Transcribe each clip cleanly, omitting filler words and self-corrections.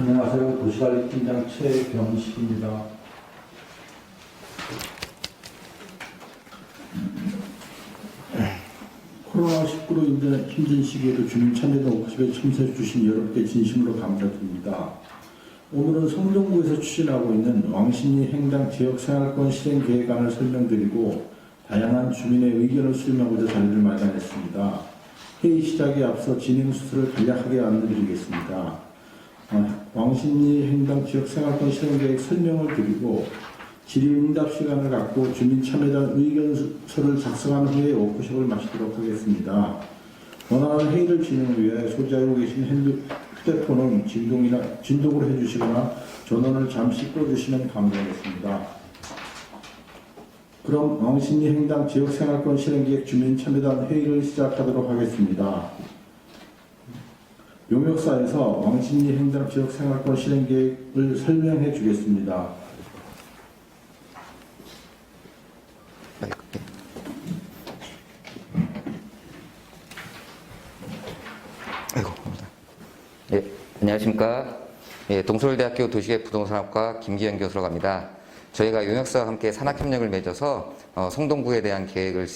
안녕하세요. 도시관리팀장 최병식입니다. 코로나19로 힘든 시기에도 주민 참여도 워크숍에 참석해 주신 여러분께 진심으로 감사드립니다. 오늘은 성동구에서 추진하고 있는 왕신리 행당 지역생활권 실행계획안을 설명드리고 다양한 주민의 의견을 수렴하고자 자리를 마련했습니다. 회의 시작에 앞서 진행 순서를 간략하게 안내드리겠습니다. 왕신리 행당 지역생활권 실행계획 설명을 드리고 질의응답 시간을 갖고 주민 참여자 의견서를 작성한 후에 워크숍을 마치도록 하겠습니다. 원활한 회의를 진행을 위해 소지하고 계신 휴대폰은 진동으로 해주시거나 전원을 잠시 꺼주시면 감사하겠습니다. 그럼 왕신리 행당 지역생활권 실행계획 주민 참여단 회의를 시작하도록 하겠습니다. 용역사에서 왕신리 행당 지역생활권 실행계획을 설명해 주겠습니다. 네, 안녕하십니까. 동서울대학교 도시계획 부동산학과 김기현 교수라고 합니다. 저희가 용역사와 함께 산학협력을 맺어서 성동구에 대한 계획을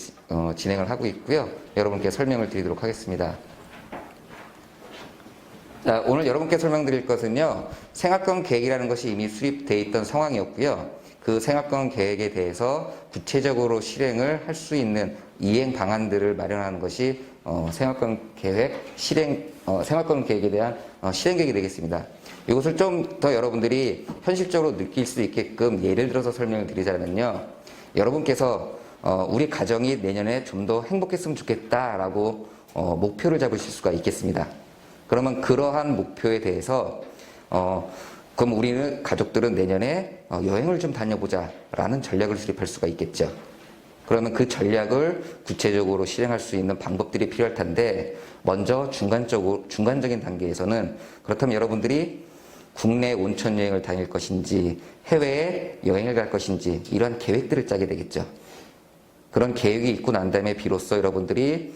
진행을 하고 있고요. 여러분께 설명을 드리도록 하겠습니다. 자, 오늘 여러분께 설명드릴 것은요, 생활권 계획이라는 것이 이미 수립되어 있던 상황이었고요. 그 생활권 계획에 대해서 구체적으로 실행을 할 수 있는 이행 방안들을 마련하는 것이 생활권 계획 생활권 계획에 대한 실행 계획이 되겠습니다. 이것을 좀 더 여러분들이 현실적으로 느낄 수 있게끔 예를 들어서 설명을 드리자면요, 여러분께서 우리 가정이 내년에 좀 더 행복했으면 좋겠다라고 목표를 잡으실 수가 있겠습니다. 그러면 그러한 목표에 대해서 그럼 우리는 가족들은 내년에 여행을 좀 다녀보자 라는 전략을 수립할 수가 있겠죠. 그러면 그 전략을 구체적으로 실행할 수 있는 방법들이 필요할 텐데, 먼저 중간적인 단계에서는 그렇다면 여러분들이 국내 온천 여행을 다닐 것인지 해외에 여행을 갈 것인지 이러한 계획들을 짜게 되겠죠. 그런 계획이 있고 난 다음에 비로소 여러분들이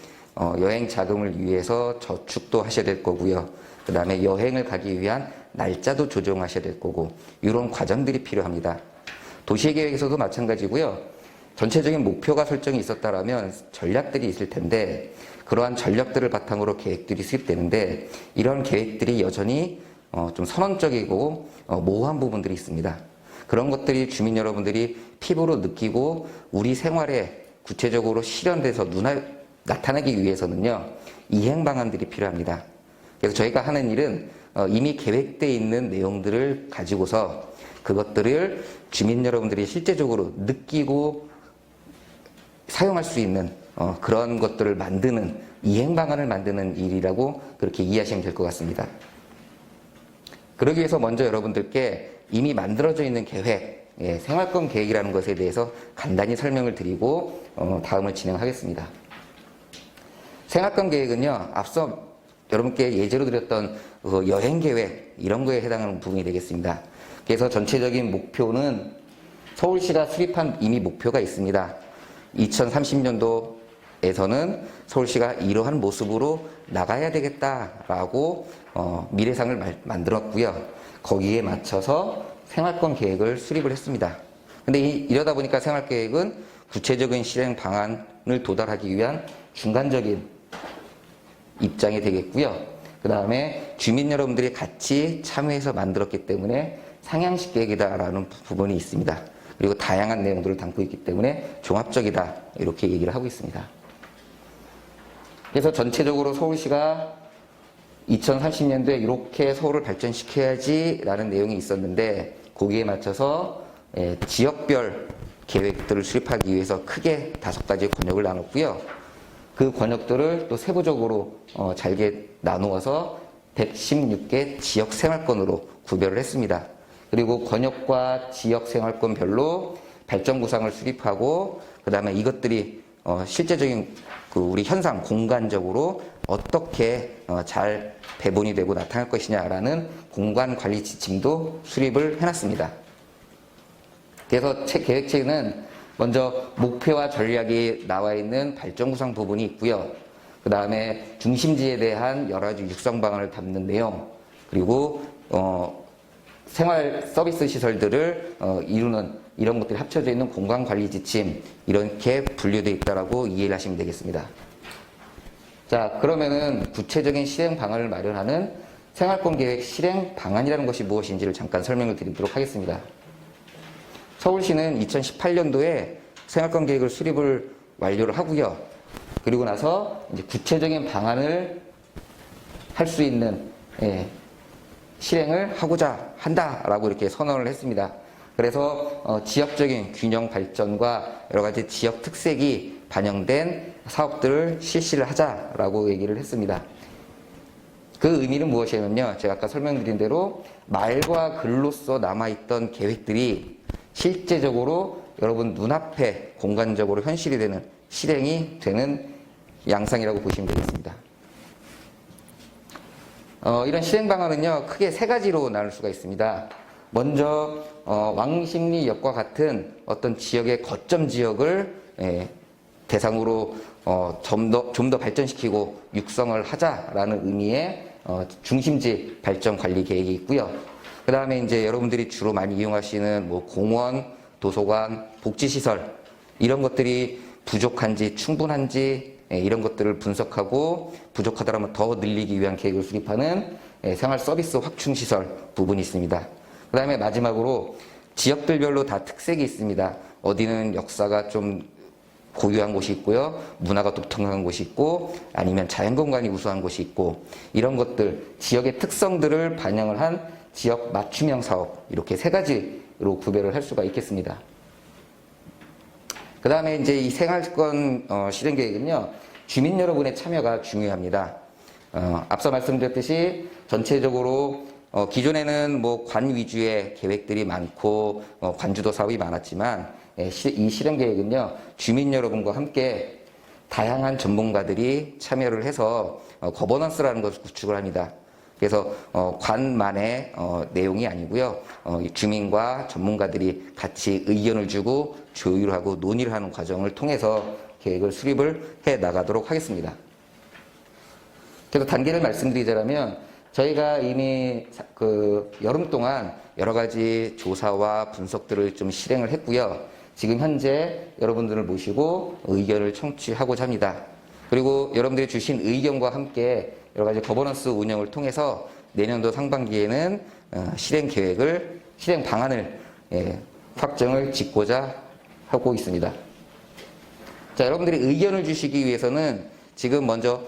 여행 자금을 위해서 저축도 하셔야 될 거고요. 그 다음에 여행을 가기 위한 날짜도 조정하셔야 될 거고, 이런 과정들이 필요합니다. 도시계획에서도 마찬가지고요. 전체적인 목표가 설정이 있었다라면 전략들이 있을 텐데, 그러한 전략들을 바탕으로 계획들이 수립되는데, 이런 계획들이 여전히 좀 선언적이고 모호한 부분들이 있습니다. 그런 것들이 주민 여러분들이 피부로 느끼고 우리 생활에 구체적으로 실현돼서 나타나기 위해서는요, 이행 방안들이 필요합니다. 그래서 저희가 하는 일은 이미 계획되어 있는 내용들을 가지고서 그것들을 주민 여러분들이 실제적으로 느끼고 사용할 수 있는 그런 것들을 만드는 이행 방안을 만드는 일이라고 그렇게 이해하시면 될 것 같습니다. 그러기 위해서 먼저 여러분들께 이미 만들어져 있는 계획, 생활권 계획이라는 것에 대해서 간단히 설명을 드리고 다음을 진행하겠습니다. 생활권 계획은요, 앞서 여러분께 예제로 드렸던 여행 계획 이런 거에 해당하는 부분이 되겠습니다. 그래서 전체적인 목표는 서울시가 수립한 이미 목표가 있습니다. 2030년도에서는 서울시가 이러한 모습으로 나가야 되겠다라고 미래상을 만들었고요. 거기에 맞춰서 생활권 계획을 수립을 했습니다. 근데 이러다 보니까 생활계획은 구체적인 실행 방안을 도달하기 위한 중간적인 입장이 되겠고요. 그 다음에 주민 여러분들이 같이 참여해서 만들었기 때문에 상향식 계획이다라는 부분이 있습니다. 그리고 다양한 내용들을 담고 있기 때문에 종합적이다, 이렇게 얘기를 하고 있습니다. 그래서 전체적으로 서울시가 2030년도에 이렇게 서울을 발전시켜야지 라는 내용이 있었는데, 거기에 맞춰서 지역별 계획들을 수립하기 위해서 크게 5가지의 권역을 나눴고요. 그 권역들을 또 세부적으로 잘게 나누어서 116개 지역 생활권으로 구별을 했습니다. 그리고 권역과 지역 생활권별로 발전 구상을 수립하고, 그 다음에 이것들이 실제적인 우리 현상, 공간적으로 어떻게 잘 배분이 되고 나타날 것이냐라는 공간 관리 지침도 수립을 해놨습니다. 그래서 계획책은 먼저 목표와 전략이 나와 있는 발전 구상 부분이 있고요. 그 다음에 중심지에 대한 여러 가지 육성 방안을 담는 내용, 그리고 생활 서비스 시설들을 이루는 이런 것들이 합쳐져 있는 공간관리 지침, 이렇게 분류되어 있다라고 이해를 하시면 되겠습니다. 자, 그러면은 구체적인 실행 방안을 마련하는 생활권 계획 실행 방안이라는 것이 무엇인지를 잠깐 설명을 드리도록 하겠습니다. 서울시는 2018년도에 생활권 계획을 수립을 완료를 하고요. 그리고 나서 이제 구체적인 방안을 할 수 있는 실행을 하고자 한다라고 이렇게 선언을 했습니다. 그래서 지역적인 균형 발전과 여러 가지 지역 특색이 반영된 사업들을 실시를 하자라고 얘기를 했습니다. 그 의미는 무엇이냐면요, 제가 아까 설명드린 대로 말과 글로써 남아있던 계획들이 실제적으로 여러분 눈앞에 공간적으로 현실이 되는, 실행이 되는 양상이라고 보시면 되겠습니다. 이런 실행 방안은요, 크게 세 가지로 나눌 수가 있습니다. 먼저 왕십리역과 같은 어떤 지역의 거점 지역을 대상으로 좀 더 발전시키고 육성을 하자라는 의미의 중심지 발전 관리 계획이 있고요. 그 다음에 이제 여러분들이 주로 많이 이용하시는 뭐 공원, 도서관, 복지시설, 이런 것들이 부족한지 충분한지 이런 것들을 분석하고 부족하다면 더 늘리기 위한 계획을 수립하는 생활 서비스 확충 시설 부분이 있습니다. 그 다음에 마지막으로 지역들별로 다 특색이 있습니다. 어디는 역사가 좀 고유한 곳이 있고요. 문화가 독특한 곳이 있고, 아니면 자연공간이 우수한 곳이 있고, 이런 것들, 지역의 특성들을 반영을 한 지역 맞춤형 사업, 이렇게 세 가지로 구별을 할 수가 있겠습니다. 그 다음에 이제 이 생활권 실행 계획은요, 주민 여러분의 참여가 중요합니다. 앞서 말씀드렸듯이 전체적으로 기존에는 뭐 관 위주의 계획들이 많고 관주도 사업이 많았지만, 이 실행 계획은요, 주민 여러분과 함께 다양한 전문가들이 참여를 해서 거버넌스라는 것을 구축을 합니다. 그래서 관만의 내용이 아니고요, 주민과 전문가들이 같이 의견을 주고 조율하고 논의를 하는 과정을 통해서 계획을 수립을 해 나가도록 하겠습니다. 그래서 단계를 말씀드리자면, 저희가 이미 그 여름 동안 여러 가지 조사와 분석들을 좀 실행을 했고요. 지금 현재 여러분들을 모시고 의견을 청취하고자 합니다. 그리고 여러분들이 주신 의견과 함께 여러 가지 거버넌스 운영을 통해서 내년도 상반기에는 실행 계획을, 실행 방안을 확정을 짓고자 하고 있습니다. 자, 여러분들이 의견을 주시기 위해서는 지금 먼저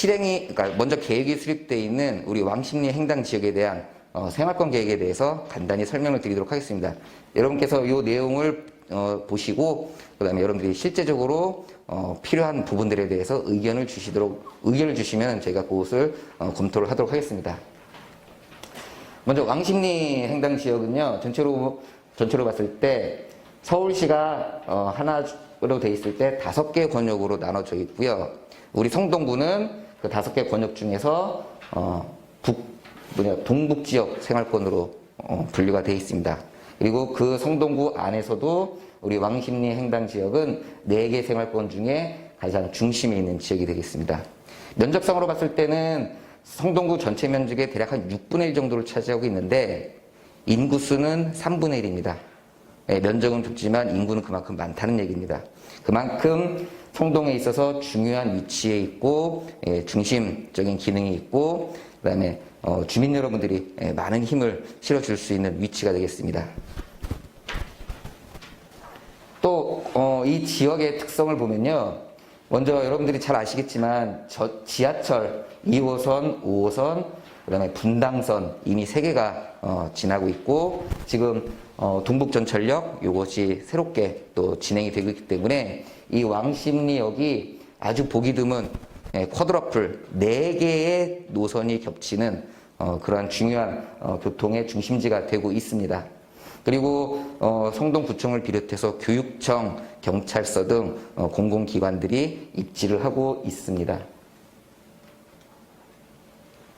그러니까 먼저 계획이 수립되어 있는 우리 왕십리 행당 지역에 대한 생활권 계획에 대해서 간단히 설명을 드리도록 하겠습니다. 여러분께서 이 내용을 보시고, 그 다음에 여러분들이 실제적으로 필요한 부분들에 대해서 의견을 주시면 저희가 그것을 검토를 하도록 하겠습니다. 먼저 왕십리 행당 지역은요, 전체로 봤을 때 서울시가 하나로 돼 있을 때 5개 권역으로 나눠져 있고요. 우리 성동구는 그 5개 권역 중에서 동북 지역 생활권으로 분류가 되어 있습니다. 그리고 그 성동구 안에서도 우리 왕십리 행당 지역은 4개 생활권 중에 가장 중심에 있는 지역이 되겠습니다. 면적상으로 봤을 때는 성동구 전체 면적의 대략 한 6분의 1 정도를 차지하고 있는데, 인구수는 3분의 1입니다. 면적은 좁지만 인구는 그만큼 많다는 얘기입니다. 그만큼 성동에 있어서 중요한 위치에 있고, 중심적인 기능이 있고, 그 다음에 주민 여러분들이 많은 힘을 실어줄 수 있는 위치가 되겠습니다. 또 이 지역의 특성을 보면요, 먼저 여러분들이 잘 아시겠지만 지하철 2호선, 5호선, 그 다음에 분당선 이미 3개가 지나고 있고, 지금 동북전철역 이것이 새롭게 또 진행이 되고 있기 때문에 이 왕십리역이 아주 보기 드문 쿼드러플 4개의 노선이 겹치는 그러한 중요한 교통의 중심지가 되고 있습니다. 그리고 성동구청을 비롯해서 교육청, 경찰서 등 공공기관들이 입지를 하고 있습니다.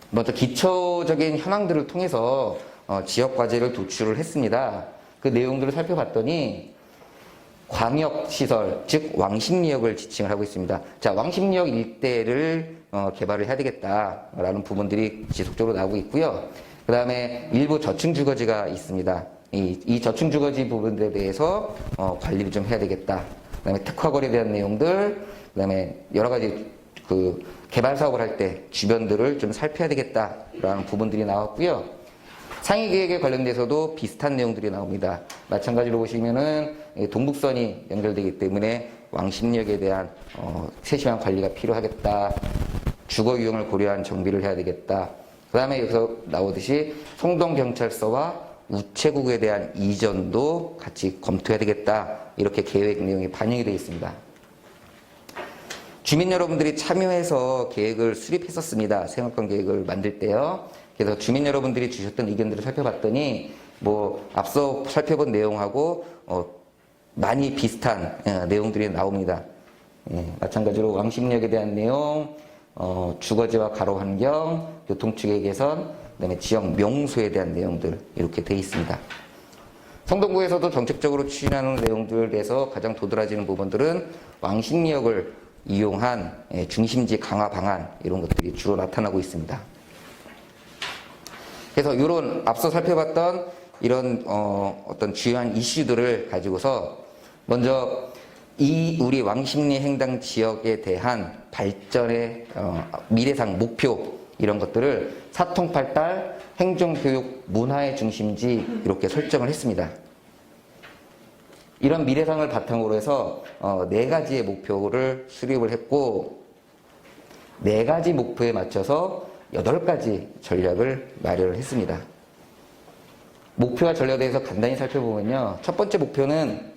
먼저 기초적인 현황들을 통해서 지역과제를 도출을 했습니다. 그 내용들을 살펴봤더니 광역시설, 즉 왕십리역을 지칭을 하고 있습니다. 자, 왕십리역 일대를 개발을 해야 되겠다라는 부분들이 지속적으로 나오고 있고요. 그 다음에 일부 저층 주거지가 있습니다. 이 저층 주거지 부분들에 대해서 관리를 좀 해야 되겠다. 그 다음에 특화거리에 대한 내용들, 그 다음에 여러 가지 그 개발 사업을 할 때 주변들을 좀 살펴야 되겠다라는 부분들이 나왔고요. 상위 계획에 관련돼서도 비슷한 내용들이 나옵니다. 마찬가지로 보시면은 동북선이 연결되기 때문에 왕십리역에 대한 세심한 관리가 필요하겠다. 주거 유형을 고려한 정비를 해야 되겠다. 그 다음에 여기서 나오듯이 성동경찰서와 우체국에 대한 이전도 같이 검토해야 되겠다. 이렇게 계획 내용이 반영이 되어 있습니다. 주민 여러분들이 참여해서 계획을 수립했었습니다. 생활권 계획을 만들 때요. 그래서 주민 여러분들이 주셨던 의견들을 살펴봤더니 뭐 앞서 살펴본 내용하고 많이 비슷한 내용들이 나옵니다. 마찬가지로 왕십리역에 대한 내용, 주거지와 가로 환경, 교통축의 개선, 그다음에 지역 명소에 대한 내용들 이렇게 되어 있습니다. 성동구에서도 정책적으로 추진하는 내용들에서 가장 도드라지는 부분들은 왕십리역을 이용한 중심지 강화 방안 이런 것들이 주로 나타나고 있습니다. 그래서 이런 앞서 살펴봤던 이런 어떤 주요한 이슈들을 가지고서 먼저 이 우리 왕십리 행당 지역에 대한 발전의 미래상 목표 이런 것들을 사통팔달 행정교육 문화의 중심지 이렇게 설정을 했습니다. 이런 미래상을 바탕으로 해서 4가지의 목표를 수립을 했고 4가지 목표에 맞춰서 8가지 전략을 마련을 했습니다. 목표와 전략에 대해서 간단히 살펴보면요. 첫 번째 목표는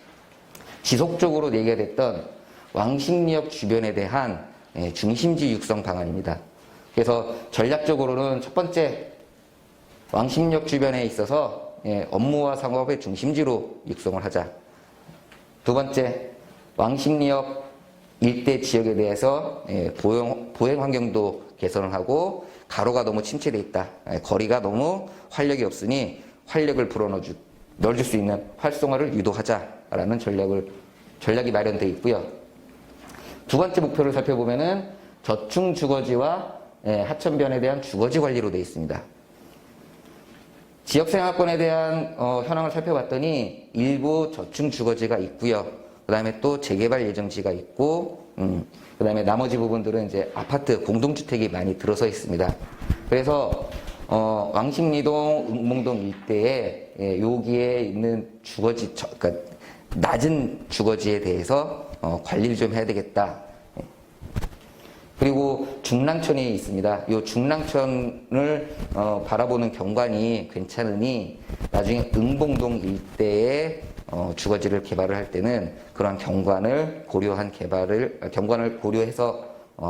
지속적으로 얘기가 됐던 왕십리역 주변에 대한 중심지 육성 방안입니다. 그래서 전략적으로는 첫 번째 왕십리역 주변에 있어서 업무와 상업의 중심지로 육성을 하자. 두 번째 왕십리역 일대 지역에 대해서 보행 환경도 개선을 하고 가로가 너무 침체되어 있다. 거리가 너무 활력이 없으니 활력을 넣어줄 수 있는 활성화를 유도하자라는 전략이 마련되어 있고요. 두 번째 목표를 살펴보면은 저층 주거지와 하천변에 대한 주거지 관리로 되어 있습니다. 지역생활권에 대한 현황을 살펴봤더니 일부 저층 주거지가 있고요. 그 다음에 또 재개발 예정지가 있고, 그 다음에 나머지 부분들은 이제 아파트, 공동주택이 많이 들어서 있습니다. 그래서 왕십리동, 응봉동 일대에 여기에 있는 주거지, 그러니까 낮은 주거지에 대해서 관리를 좀 해야 되겠다. 그리고 중랑천이 있습니다. 이 중랑천을 바라보는 경관이 괜찮으니 나중에 응봉동 일대에 주거지를 개발을 할 때는 그러한 경관을 고려해서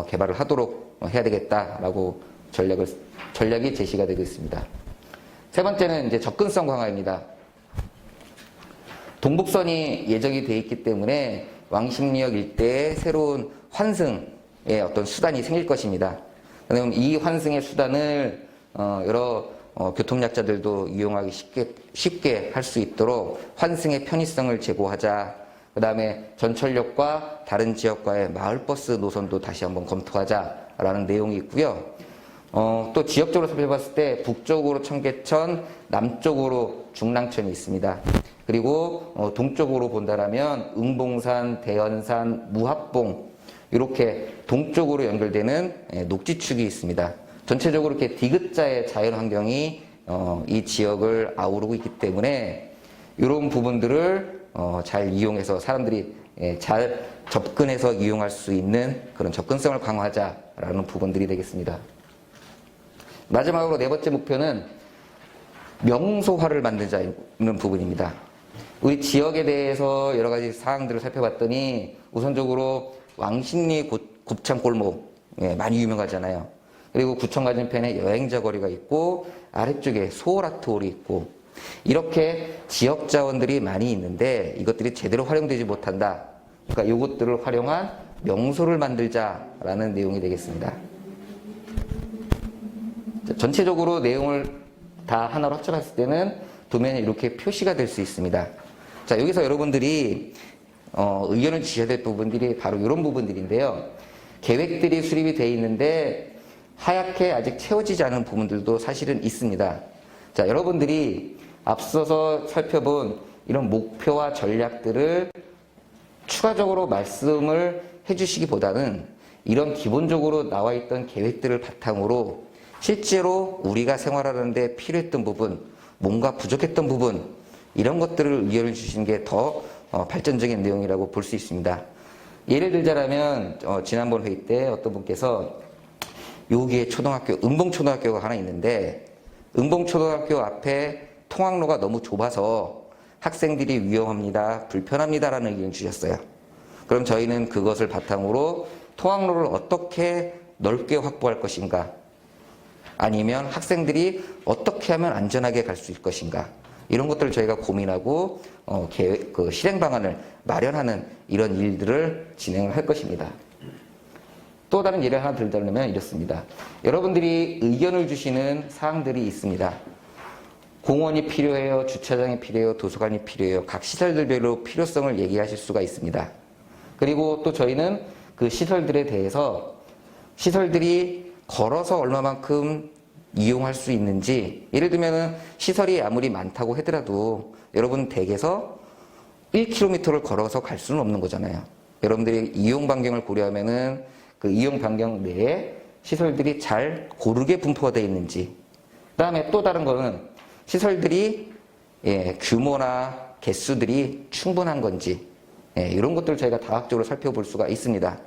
개발을 하도록 해야 되겠다라고 전략이 제시가 되고 있습니다. 세 번째는 이제 접근성 강화입니다. 동북선이 예정이 되어 있기 때문에 왕십리역 일대에 새로운 환승의 어떤 수단이 생길 것입니다. 그럼 이 환승의 수단을 여러 교통약자들도 이용하기 쉽게 할 수 있도록 환승의 편의성을 제고하자. 그 다음에 전철역과 다른 지역과의 마을버스 노선도 다시 한번 검토하자라는 내용이 있고요. 또 지역적으로 살펴봤을 때 북쪽으로 청계천, 남쪽으로 중랑천이 있습니다. 그리고 동쪽으로 본다라면 응봉산, 대연산, 무합봉 이렇게 동쪽으로 연결되는 녹지축이 있습니다. 전체적으로 이렇게 디귿자의 자연 환경이 이 지역을 아우르고 있기 때문에 이런 부분들을 잘 이용해서 사람들이 잘 접근해서 이용할 수 있는 그런 접근성을 강화하자라는 부분들이 되겠습니다. 마지막으로 4번째 목표는 명소화를 만들자는 부분입니다. 우리 지역에 대해서 여러 가지 사항들을 살펴봤더니 우선적으로 왕십리 곱창골목 많이 유명하잖아요. 그리고 구청 맞은편에 여행자 거리가 있고 아래쪽에 소라트홀이 있고 이렇게 지역 자원들이 많이 있는데 이것들이 제대로 활용되지 못한다. 그러니까 이것들을 활용한 명소를 만들자라는 내용이 되겠습니다. 전체적으로 내용을 다 하나로 합쳐봤을 때는 도면에 이렇게 표시가 될 수 있습니다. 자, 여기서 여러분들이 의견을 주셔야 될 부분들이 바로 이런 부분들인데요. 계획들이 수립이 되어 있는데 하얗게 아직 채워지지 않은 부분들도 사실은 있습니다. 자, 여러분들이 앞서서 살펴본 이런 목표와 전략들을 추가적으로 말씀을 해주시기보다는 이런 기본적으로 나와 있던 계획들을 바탕으로 실제로 우리가 생활하는데 필요했던 부분, 뭔가 부족했던 부분, 이런 것들을 의견을 주시는 게 더 발전적인 내용이라고 볼 수 있습니다. 예를 들자면 지난번 회의 때 어떤 분께서 여기에 초등학교, 은봉초등학교가 하나 있는데 은봉초등학교 앞에 통학로가 너무 좁아서 학생들이 위험합니다, 불편합니다라는 의견을 주셨어요. 그럼 저희는 그것을 바탕으로 통학로를 어떻게 넓게 확보할 것인가, 아니면 학생들이 어떻게 하면 안전하게 갈 수 있을 것인가, 이런 것들을 저희가 고민하고 실행 방안을 마련하는 이런 일들을 진행을 할 것입니다. 또 다른 예를 하나 들자면 이렇습니다. 여러분들이 의견을 주시는 사항들이 있습니다. 공원이 필요해요, 주차장이 필요해요, 도서관이 필요해요. 각 시설들별로 필요성을 얘기하실 수가 있습니다. 그리고 또 저희는 그 시설들에 대해서 시설들이 걸어서 얼마만큼 이용할 수 있는지, 예를 들면 시설이 아무리 많다고 하더라도 여러분 댁에서 1km를 걸어서 갈 수는 없는 거잖아요. 여러분들이 이용 반경을 고려하면은 그 이용 반경 내에 시설들이 잘 고르게 분포가 되어 있는지, 그 다음에 또 다른 거는 시설들이 규모나 개수들이 충분한 건지, 이런 것들을 저희가 다각적으로 살펴볼 수가 있습니다.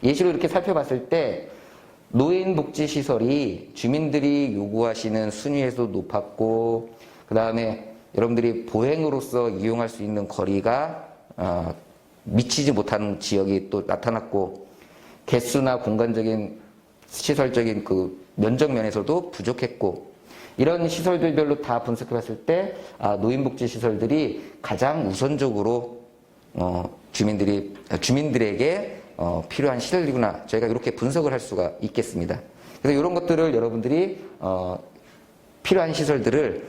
예시로 이렇게 살펴봤을 때 노인복지시설이 주민들이 요구하시는 순위에서 높았고, 그 다음에 여러분들이 보행으로서 이용할 수 있는 거리가 미치지 못하는 지역이 또 나타났고, 개수나 공간적인 시설적인 그 면적 면에서도 부족했고, 이런 시설들별로 다 분석해 봤을 때 노인복지시설들이 가장 우선적으로 주민들에게 필요한 시설이구나, 저희가 이렇게 분석을 할 수가 있겠습니다. 그래서 이런 것들을 여러분들이 필요한 시설들을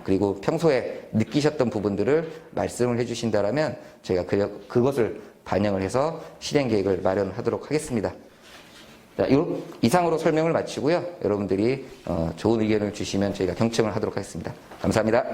그리고 평소에 느끼셨던 부분들을 말씀을 해주신다라면 저희가 그것을 반영을 해서 실행 계획을 마련하도록 하겠습니다. 자, 이상으로 설명을 마치고요. 여러분들이 좋은 의견을 주시면 저희가 경청을 하도록 하겠습니다. 감사합니다.